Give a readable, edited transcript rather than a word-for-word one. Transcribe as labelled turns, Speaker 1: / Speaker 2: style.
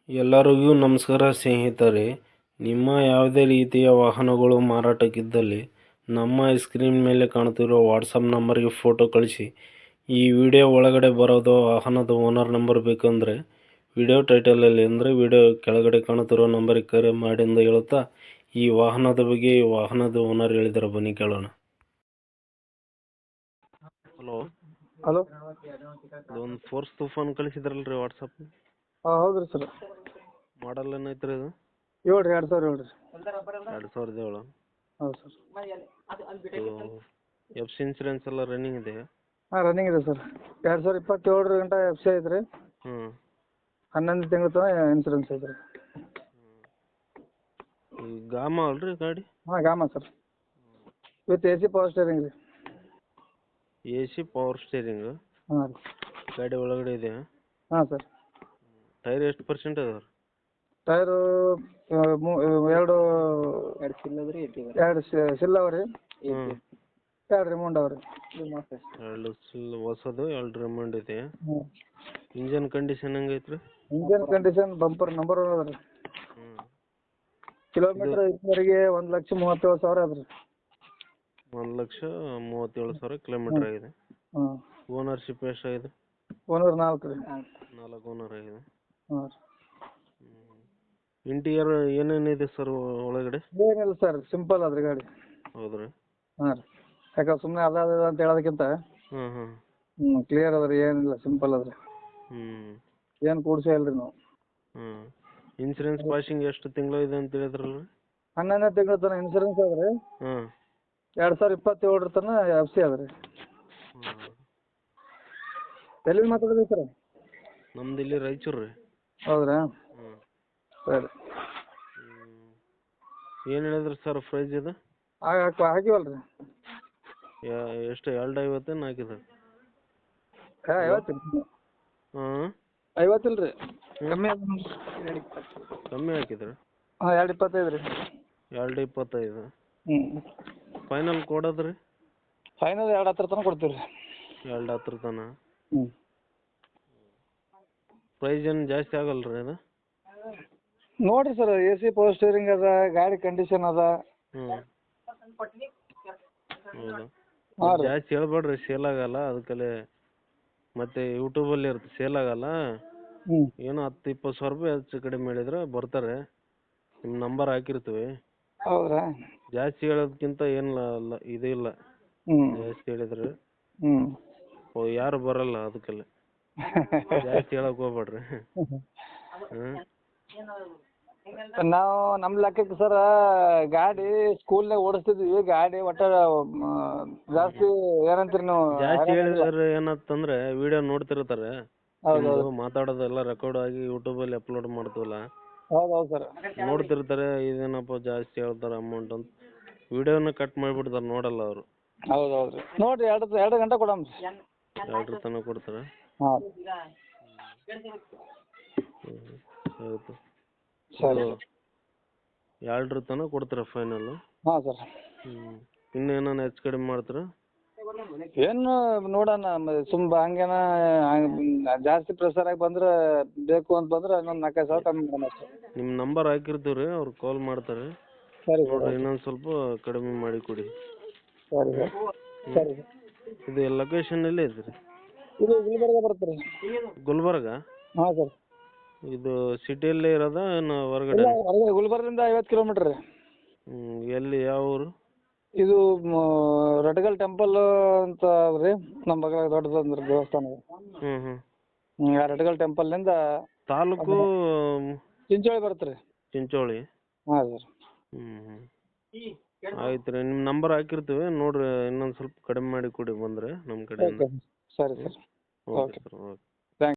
Speaker 1: ಎಲ್ಲರಿಗೂ ನಮಸ್ಕಾರ ಸ್ನೇಹಿತರೆ. ನಿಮ್ಮ ಯಾವುದೇ ರೀತಿಯ ವಾಹನಗಳು ಮಾರಾಟಕ್ಕಿದ್ದಲ್ಲಿ ನಮ್ಮ ಸ್ಕ್ರೀನ್ ಮೇಲೆ ಕಾಣುತ್ತಿರುವ ವಾಟ್ಸಪ್ ನಂಬರ್ಗೆ ಫೋಟೋ ಕಳಿಸಿ. ಈ ವಿಡಿಯೋ ಒಳಗಡೆ ಬರೋದು ವಾಹನದ ಓನರ್ ನಂಬರ್ ಬೇಕಂದರೆ ವಿಡಿಯೋ ಟೈಟಲಲ್ಲಿ ಅಂದರೆ ವಿಡಿಯೋ ಕೆಳಗಡೆ ಕಾಣುತ್ತಿರೋ ನಂಬರಿಗೆ ಕರೆ ಮಾಡಿ ಎಂದು ಹೇಳುತ್ತಾ ಈ ವಾಹನದ ಬಗ್ಗೆ ಈ ವಾಹನದ ಓನರ್ ಹೇಳಿದ್ದಾರೆ, ಬನ್ನಿ ಕೇಳೋಣ.
Speaker 2: ಹಲೋ,
Speaker 1: ಇದೊಂದು ಫೋರ್ಸ್ ತುಫಾನ್ ಕಳಿಸಿದ್ರಲ್ರಿ ವಾಟ್ಸಪ್.
Speaker 2: ಹೌದ್ರಿ ಸರ್.
Speaker 1: ಮಾಡಲ್ ಏನೈತ್ರಿ ಇದು?
Speaker 2: 7 ರೀ, 2007 ರೀ.
Speaker 1: 2007.
Speaker 2: ಹೌದು ಸರ್.
Speaker 1: ಎಫ್ ಸಿ ಇನ್ಸೂರೆನ್ಸ್ ಎಲ್ಲ ರನ್ನಿಂಗ್ ಇದೆ?
Speaker 2: ರನ್ನಿಂಗ್ ಇದೆ ಸರ್. 2027 ಗಂಟ ಎಫ್ ಸಿ ಐತ್ರಿ. 11 ತಿಂಗಳ ತನಕ ಇನ್ಸೂರೆನ್ಸ್ ಐತ್ರಿ.
Speaker 1: ಈ ಗಾಮ ಅಲ್ರಿ ಗಾಡಿ?
Speaker 2: ಗಾಮ sir, with AC power steering ರೀ.
Speaker 1: AC ಪವರ್ ಸ್ಟೇರಿಂಗ್
Speaker 2: ಹಾಂ ರೀ.
Speaker 1: ಗಾಡಿ ಒಳಗಡೆ ಇದೆ?
Speaker 2: ಹಾಂ ಸರ್.
Speaker 1: ಟೈರ್ ಎಷ್ಟು ಪರ್ಸೆಂಟ್ ಅದಾವ?
Speaker 2: ಟೈರು 2 ಸಿಲ್ ಅವ ರೀ. 2 ರಿಮೌಂಡ್ ಅವ ರೀ.
Speaker 1: 2 ಸಿಲ್ ಹೊಸದು, 2 ರಿಮೌಂಡ್ ಇದೆ. ಇಂಜನ್ ಕಂಡೀಷನ್ ಹೆಂಗೈತ್ರಿ?
Speaker 2: ಇಂಜನ್ ಕಂಡೀಷನ್ ಬಂಪರ್ ನಂಬರ್ 1 ಅದ ರೀ. ಕಿಲೋಮೀಟರ್ ಇದುವರೆಗೆ 1,37,000 ಅದ ರೀ.
Speaker 1: 1,37,000 ಕಿಲೋಮೀಟರ್ ಆಗಿದೆ. ಓನರ್ಶಿಪ್ ಎಷ್ಟಾಗಿದೆ?
Speaker 2: ಓನರ್ 4 ರೀ.
Speaker 1: 4 ಓನರ್ ಆಗಿದೆ.
Speaker 2: ಹಾಂ ರೀ.
Speaker 1: ಇಂಟೀರಿಯರ್ ಏನೇನಿದೆ ಸರ್ ಒಳಗಡೆ?
Speaker 2: ಏನಿಲ್ಲ ಸರ್, ಸಿಂಪಲ್ ಅದ್ರಿ ಗಾಡಿ.
Speaker 1: ಹೌದ್ರಿ?
Speaker 2: ಹಾಂ ರೀ. ಯಾಕಂದ್ರೆ ಸುಮ್ಮನೆ ಅದ ಅಂತ ಹೇಳೋದಕ್ಕಿಂತ ಕ್ಲಿಯರ್ ಅದ ರೀ, ಏನಿಲ್ಲ, ಸಿಂಪಲ್ ಅದ ರೀ. ಏನು ಕೂಡ್ಸೇ ಇಲ್ಲ ರೀ ನಾವು.
Speaker 1: ಇನ್ಸೂರೆನ್ಸ್ ಪಾಸಿಂಗ್ ಎಷ್ಟು ತಿಂಗಳು ಇದೆ ಅಂತ ಹೇಳಿದ್ರಲ್ರಿ?
Speaker 2: 11ನೇ ತಿಂಗಳ ತನಕ ಇನ್ಸೂರೆನ್ಸ್ ಅದ ರೀ. 2027 ತನಕ ಎಫ್ ಸಿ ಅದ ರೀ. ಎಲ್ಲಿಂದ ಮಾತಾಡೋದು ಸರ್?
Speaker 1: ನಮ್ದು ಇಲ್ಲಿ ರಾಯಚೂರು ರೀ.
Speaker 2: ಹೌದ್ರಾ? ಸರಿ.
Speaker 1: ಏನು ಹೇಳಿದ್ರಿ ಸರ್ ಪ್ರೈಸ್ ಇದು?
Speaker 2: ಹಾಕಿವಲ್ಲ ರೀ.
Speaker 1: ಎಷ್ಟು? 250 ಹಾಕಿದ್ರು?
Speaker 2: 50. 50 ಇಲ್ಲ ರೀ, ಕಮ್ಮಿ ಅದ.
Speaker 1: ಕಮ್ಮಿ ಹಾಕಿದ್ರು?
Speaker 2: 225 ರೀ.
Speaker 1: 225. ಫೈನಲ್ ಕೊಡೋದ್ರಿ?
Speaker 2: ಫೈನಲ್ 210 ತನಕ ಕೊಡ್ತೀವಿ ರೀ.
Speaker 1: 210 ತನಕ? ಪ್ರೈಸ್ ಏನು ಜಾಸ್ತಿ ಆಗಲ್ಲ ರೀ ಅದು?
Speaker 2: ನೋಡಿರಿ ಸರ್, AC ಪವರ್ ಸ್ಟೇರಿಂಗ್ ಅದ, ಗಾಡಿ ಕಂಡೀಷನ್ ಅದ.
Speaker 1: ಹೌದಾ? ಜಾಸ್ತಿ ಹೇಳ್ಬೇಡ್ರಿ, ಸೇಲ್ ಆಗಲ್ಲ ಅದಕ್ಕಲ್ಲೇ. ಮತ್ತೆ ಯೂಟ್ಯೂಬಲ್ಲಿ ಇರುತ್ತೆ, ಸೇಲ್ ಆಗಲ್ಲ. ಏನೋ 10-20 ಸಾವಿರ ರೂಪಾಯಿ ಹೆಚ್ಚು ಕಡಿಮೆ ಹೇಳಿದ್ರೆ ಬರ್ತಾರೆ. ನಿಮ್ಮ ನಂಬರ್ ಹಾಕಿರ್ತೀವಿ.
Speaker 2: ಹೌದ್ರಾ?
Speaker 1: ಜಾಸ್ತಿ ಹೇಳೋದಕ್ಕಿಂತ ಏನಿಲ್ಲ, ಇದು ಇಲ್ಲ. ಜಾಸ್ತಿ ಹೇಳಿದ್ರೆ ಯಾರು ಬರಲ್ಲ, ಅದಕ್ಕಲ್ಲೇ ಜಾಸ್ತಿ ಹೇಳಕ್ ಹೋಗ್ಬೇಡ್ರಿ.
Speaker 2: ನಾವು ನಮ್ಮ ಲೆಕ್ಕಕ್ಕೆ ಸರ್ ಗಾಡಿ ಸ್ಕೂಲ್ನಾಗ ಓಡಿಸ್ತಿದ್ವಿ. ಗಾಡಿ ಒಟ್ಟ ಜಾಸ್ತಿ ಏನಂತೀರಿ ನೀವು?
Speaker 1: ಜಾಸ್ತಿ ಹೇಳಿದ್ರೆ ಏನಂತಂದ್ರೆ ವಿಡಿಯೋ ನೋಡ್ತಿರ್ತಾರೆ, ಮಾತಾಡೋದೆಲ್ಲ ರೆಕಾರ್ಡ್ ಆಗಿ ಯೂಟ್ಯೂಬಲ್ಲಿ ಅಪ್ಲೋಡ್ ಮಾಡ್ತೀವಲ್ಲ,
Speaker 2: ಹೌದೌದು ಸರ್,
Speaker 1: ನೋಡ್ತಿರ್ತಾರೆ. ಇದೇನಪ್ಪ ಜಾಸ್ತಿ ಹೇಳ್ತಾರೆ ಅಮೌಂಟ್ ಅಂತ ವಿಡಿಯೋನ ಕಟ್ ಮಾಡಿಬಿಡ್ತಾರೆ, ನೋಡಲ್ಲ ಅವರು.
Speaker 2: ಹೌದೌದು ನೋಡ್ರಿ, 2 ಗಂಟೆ ಕೊಡಮ್ರಿ.
Speaker 1: 2 ತನಕ ಕೊಡ್ತಾರೆ?
Speaker 2: ಹಾಂ
Speaker 1: ಆಯಿತು
Speaker 2: ಸರಿ.
Speaker 1: 2 ತನಕ ಕೊಡ್ತೀರಾ ಫೈನಲ್?
Speaker 2: ಹಾಂ ಸರ್.
Speaker 1: ಇನ್ನೇನ ಹೆಚ್ಚು ಕಡಿಮೆ ಮಾಡ್ತೀರಾ?
Speaker 2: ಏನು ನೋಡೋಣ, ಹಂಗೇನ ಜಾಸ್ತಿ ಪ್ರೆಷರ್ ಆಗಿ ಬಂದ್ರೆ, ಬೇಕು ಅಂತ ಬಂದ್ರೆ ಇನ್ನೊಂದು 4-5 ಸಾವಿರ ಕಮ್ಮಿ ಮಾಡೋಣ ಅಷ್ಟೇ.
Speaker 1: ನಿಮ್ಮ ನಂಬರ್ ಹಾಕಿರ್ತೀವಿ ರೀ, ಅವ್ರು ಕಾಲ್ ಮಾಡ್ತಾರೆ.
Speaker 2: ಸರಿ
Speaker 1: ನೋಡಿರಿ, ಇನ್ನೊಂದು ಸ್ವಲ್ಪ ಕಡಿಮೆ ಮಾಡಿ ಕೊಡಿ.
Speaker 2: ಸರಿ ಸರ್. ಸರಿ ಸರ್.
Speaker 1: ಇದು ಲೊಕೇಶನ್ ಎಲ್ಲಿ ಐತೆ ರೀ?
Speaker 2: ಇದು ಗುಲ್ಬರ್ಗ ಬರುತ್ತೆ ರೀ.
Speaker 1: ಗುಲ್ಬರ್ಗ?
Speaker 2: ಹಾಂ ಸರ್. ಇದು
Speaker 1: ಸಿಟಿಯಲ್ಲೇ ಇರೋದಾ ಏನು ಹೊರಗಡೆ?
Speaker 2: ಗುಲ್ಬರ್ಗದಿಂದ 50 ಕಿಲೋಮೀಟ್ರ್ ರೀ.
Speaker 1: ಎಲ್ಲಿ, ಯಾವ ಊರು?
Speaker 2: ಇದು ರಟಗಲ್ ಟೆಂಪಲ್ ಅಂತ ರೀ, ನಮ್ಮ ಬಗ್ಗೆ ದೊಡ್ಡದಂದ್ರೆ ದೇವಸ್ಥಾನ. ರಟಗಲ್ ಟೆಂಪಲ್ನಿಂದ
Speaker 1: ತಾಲೂಕು
Speaker 2: ಚಿಂಚೋಳಿ ಬರುತ್ತೆ ರೀ.
Speaker 1: ಚಿಂಚೋಳಿ?
Speaker 2: ಹಾಂ ಸರ್.
Speaker 1: ಆಯ್ತು ರೀ, ನಿಮ್ಮ ನಂಬರ್ ಹಾಕಿರ್ತೀವಿ, ನೋಡಿರಿ ಇನ್ನೊಂದು ಸ್ವಲ್ಪ ಕಡಿಮೆ ಮಾಡಿ ಕೊಡಿ ಬಂದರೆ ನಮ್ಮ ಕಡೆಯಿಂದ.
Speaker 2: ಸರಿ ಸರ್.
Speaker 1: Okay sir, okay.